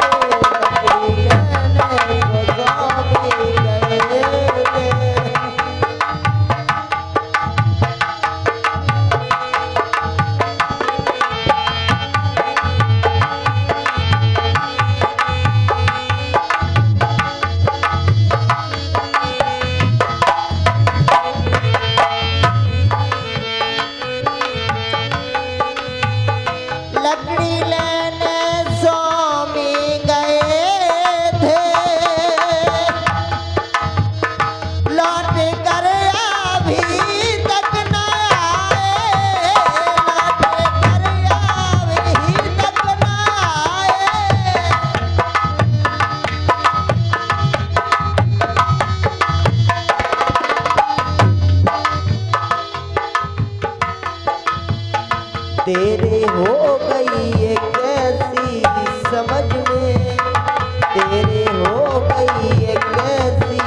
तेरे हो गई ये कैसी समझ में, तेरे हो गई ये कैसी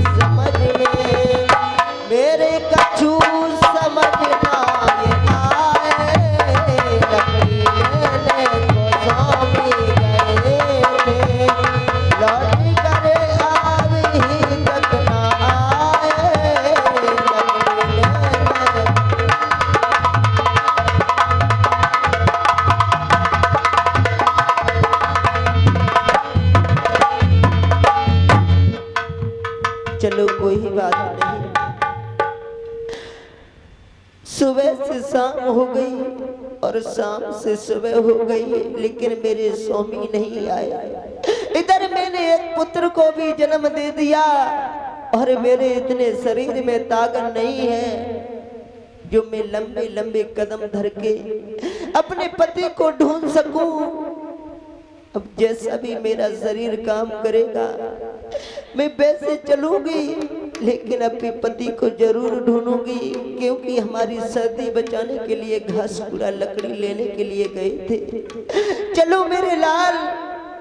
समझ में, मेरे कछु समझ ना ये आए। लकड़ी लेने को स्वामी गए थे, लौट कर अभी तक ना आए। लकड़ी लेने चलो कोई बात नहीं। सुबह से शाम हो गई और शाम से सुबह हो गई, लेकिन मेरे स्वामी नहीं आए। इधर मैंने एक पुत्र को भी जन्म दे दिया, और मेरे इतने शरीर में ताकत नहीं है जो मैं लंबे लंबे कदम धर के अपने पति को ढूंढ सकूं। अब जैसा भी मेरा शरीर काम करेगा मैं वैसे चलूंगी, लेकिन अपने पति को जरूर ढूंढूंगी, क्योंकि हमारी सर्दी बचाने के लिए घास पूरा लकड़ी लेने के लिए गए थे। चलो मेरे लाल,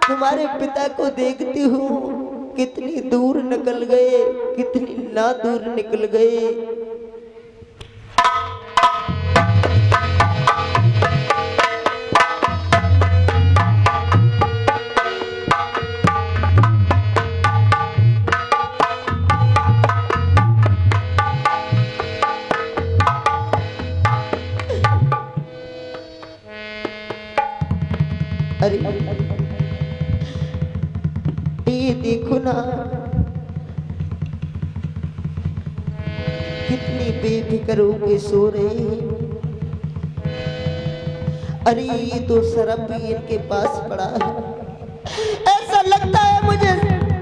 तुम्हारे पिता को देखती हूँ कितनी दूर निकल गए, कितनी ना दूर निकल गए। अरे बेफिक्र होके सो रहे हैं। अरे ये तो सरप भी इनके पास पड़ा है। ऐसा लगता है मुझे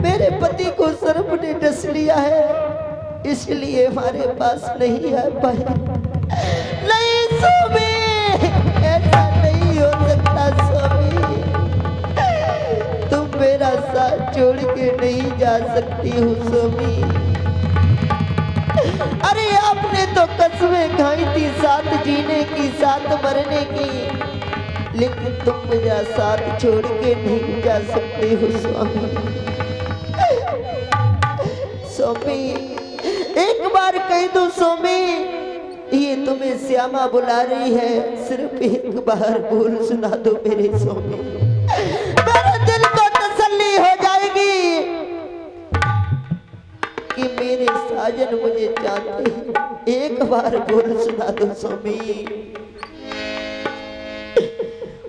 मेरे पति को सरप ने डस लिया है, इसलिए हमारे पास नहीं आ पाए। नहीं स्वामी, ऐसा नहीं हो सकता स्वामी, तुम मेरा साथ छोड़ के नहीं जा सकती हो स्वामी। अरे आपने तो कसमें खाई थी साथ जीने की, साथ मरने की, लेकिन तुम मेरा साथ छोड़ के नहीं जा सकते हो स्वामी। स्वामी एक बार कह दो स्वामी, ये तुम्हें श्यामा बुला रही है, सिर्फ एक बार बोल सुना दो मेरे स्वामी, मेरे दिल को तसल्ली हो जाएगी कि मेरे साजन मुझे जानते हैं। एक बार बोल सुना दो स्वामी।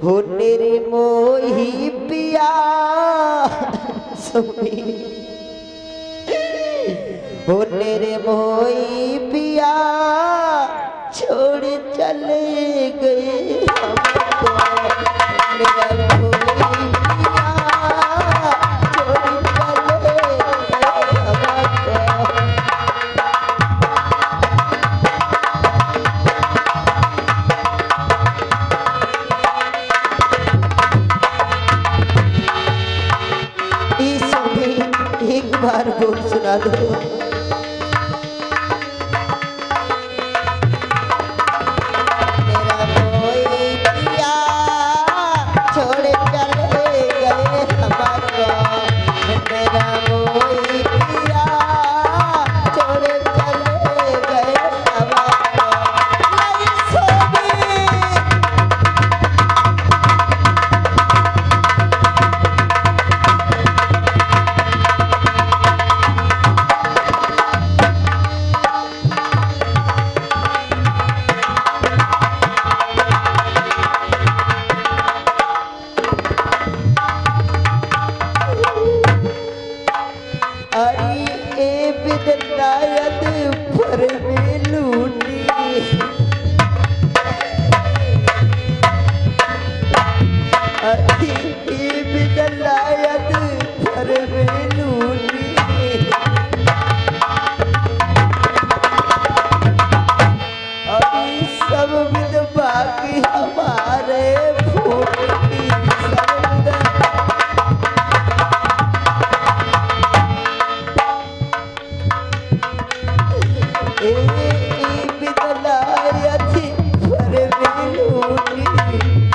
हो मेरे मोही पिया स्वामी, हो मेरे मोही पिया छोड़ चले गए हमको। मेरा मोही पिया छोड़ चले गए हमको। एक बार बोल सुना दो। मेरा कोई पिया छोड़ चले गए हमको। मेरा कोई पिया छोड़ चले गए हमको। नहीं सोनी, अरे ए बिदनायत पर में लूटी, अरे ए बिदनायत पर में लूटी। अरे सब विधवा की हमारे फूटी, सब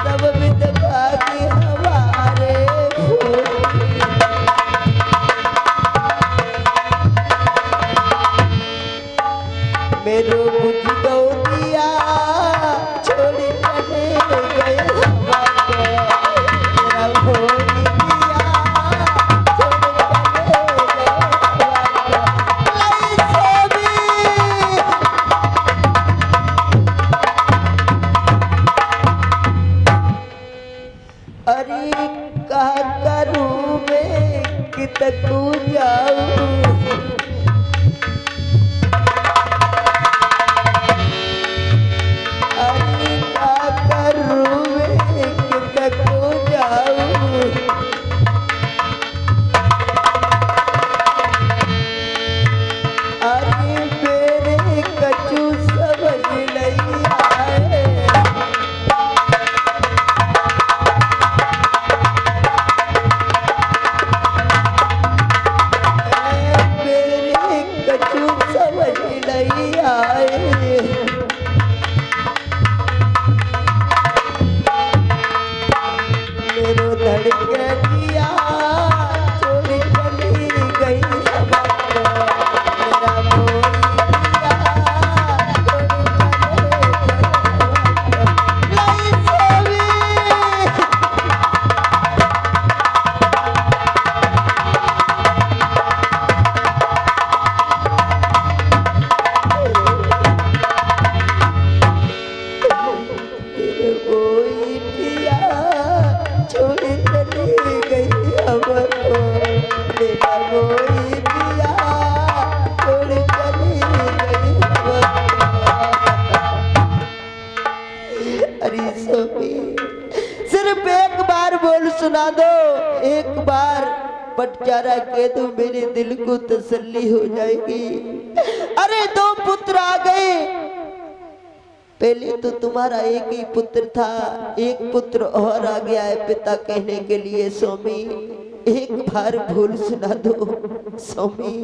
सब विधवा की हमारे सुना दो, एक बार बटचारा कह दो, मेरे दिल को तसल्ली हो जाएगी। अरे 2 पुत्र आ गए, पहले तो तुम्हारा एक ही पुत्र था, एक पुत्र और आ गया है पिता कहने के लिए। स्वामी एक बार भूल सुना दो स्वामी।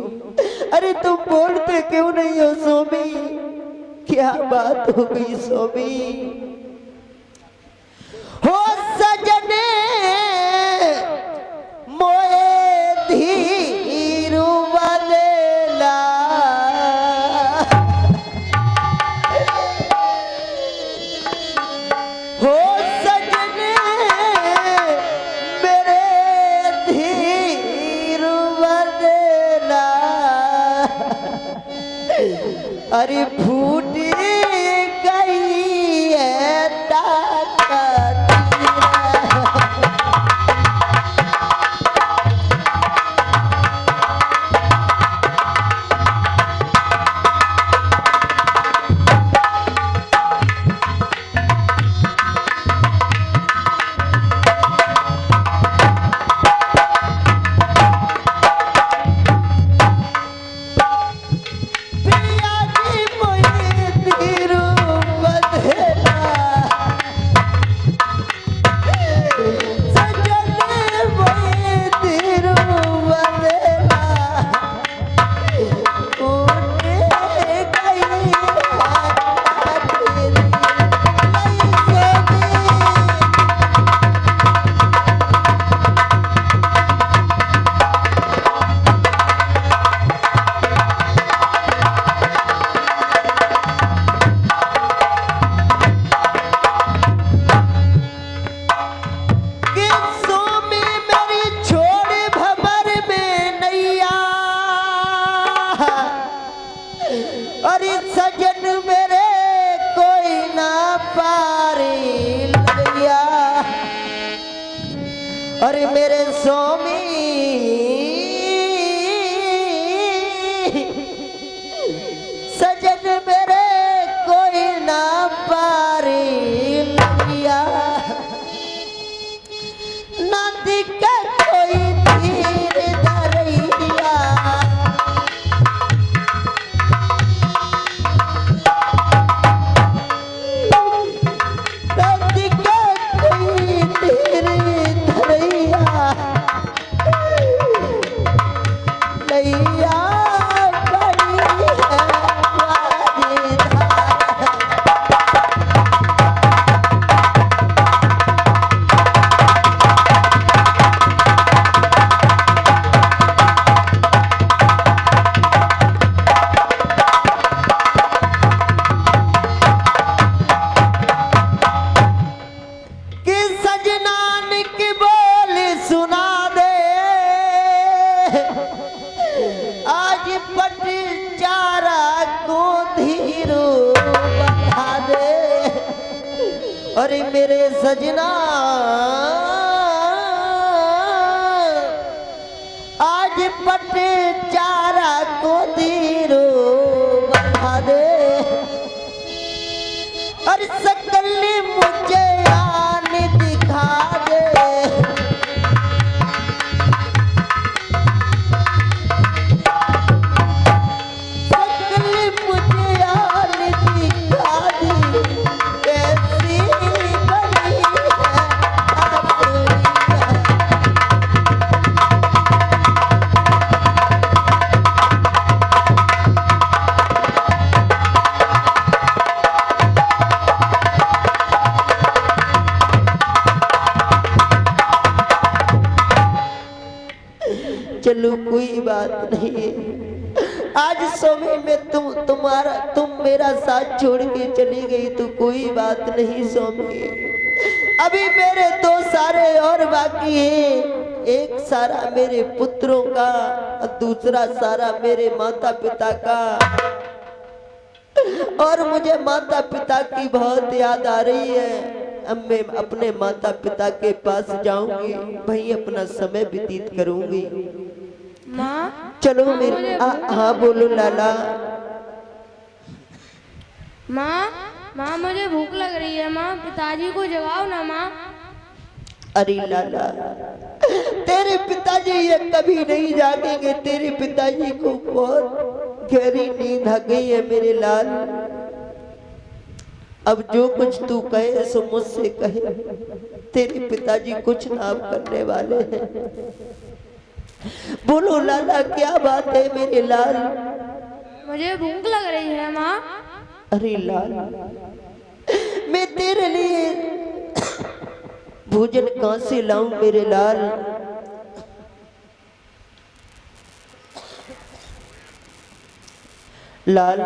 अरे तुम बोलते क्यों नहीं हो स्वामी, क्या बात हो गई स्वामी? हो सजने मोए धीरू बदला, हो सजने मेरे धीरू बदला। अरे फूट गई है ताकत। अरे सजन मेरे कोई ना पारी लगिया। अरे मेरे स्वामी सजन मेरे कोई ना पारी लगिया। ना दिक्कत कोई तीर धरैया। अरे मेरे सजना आज पट चारा को धीरो बढ़ा दे। अरे सकल मुझे आन दिखा दे। सकल मुझे आन दिखा दे। कैसी चलो कोई बात नहीं। आज समय में तुम मेरा साथ छोड़ के चली गई तो कोई बात नहीं स्वामी। अभी मेरे 2 सारे और बाकी है। एक सारा मेरे पुत्रों का और दूसरा सारा मेरे माता पिता का। और मुझे माता पिता की बहुत याद आ रही है। अब मैं अपने माता पिता के पास जाऊंगी, वहीं अपना समय व्यतीत करूंगी।
माँ
चलो मेरे हाँ बोलो लाला।
माँ मुझे भूख लग रही है माँ, पिताजी को जगाओ ना माँ।
अरे लाला, तेरे पिताजी ये कभी नहीं जागेंगे। तेरे पिताजी को बहुत गहरी नींद आ गई है मेरे लाल। अब जो कुछ तू कहे सो मुझसे कहे। तेरे पिताजी कुछ ना अब करने वाले हैं। बोलो लाला, क्या बात है मेरे लाल?
मुझे भूख लग रही है माँ।
अरे लाल, मैं तेरे लिए भोजन कहां से लाऊं मेरे लाल? लाल,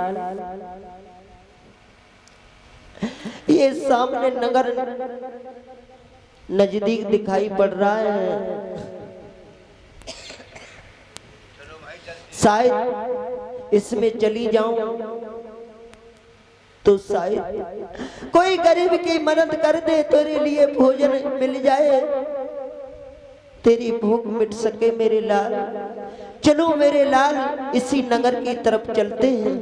ये सामने नगर नजदीक दिखाई पड़ रहा है। शायद इसमें चली जाऊं तो शायद कोई गरीब की मदद कर दे, तेरे लिए भोजन मिल जाए, तेरी भूख मिट सके मेरे लाल। चलो मेरे लाल, इसी नगर की तरफ चलते हैं।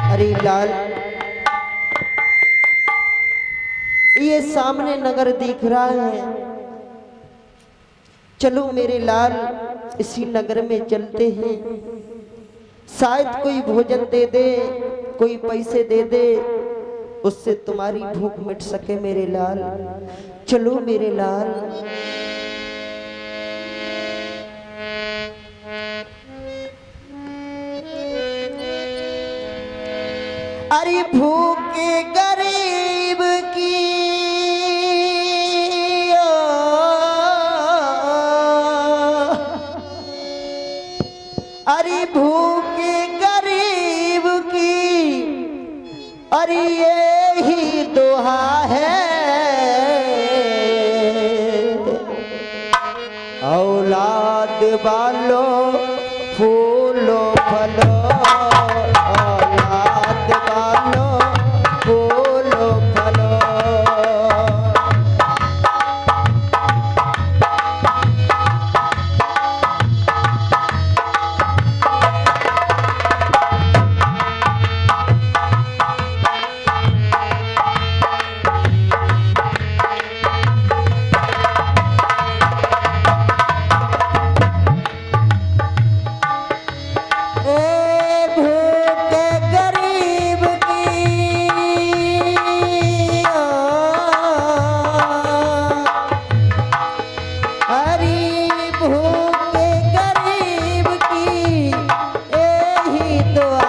अरे लाल, ये सामने नगर दिख रहा है। चलो मेरे लाल, इसी नगर में चलते हैं। शायद कोई भोजन दे दे, कोई पैसे दे दे, उससे तुम्हारी भूख मिट सके मेरे लाल। चलो मेरे लाल। अरे भूखे गरीब की अरे भूखे गरीब की अरे ये ही दुआ है। औलाद वालों फूलो फलो, औलाद वालों फूलो फलो। भूखे गरीब की यही दुआ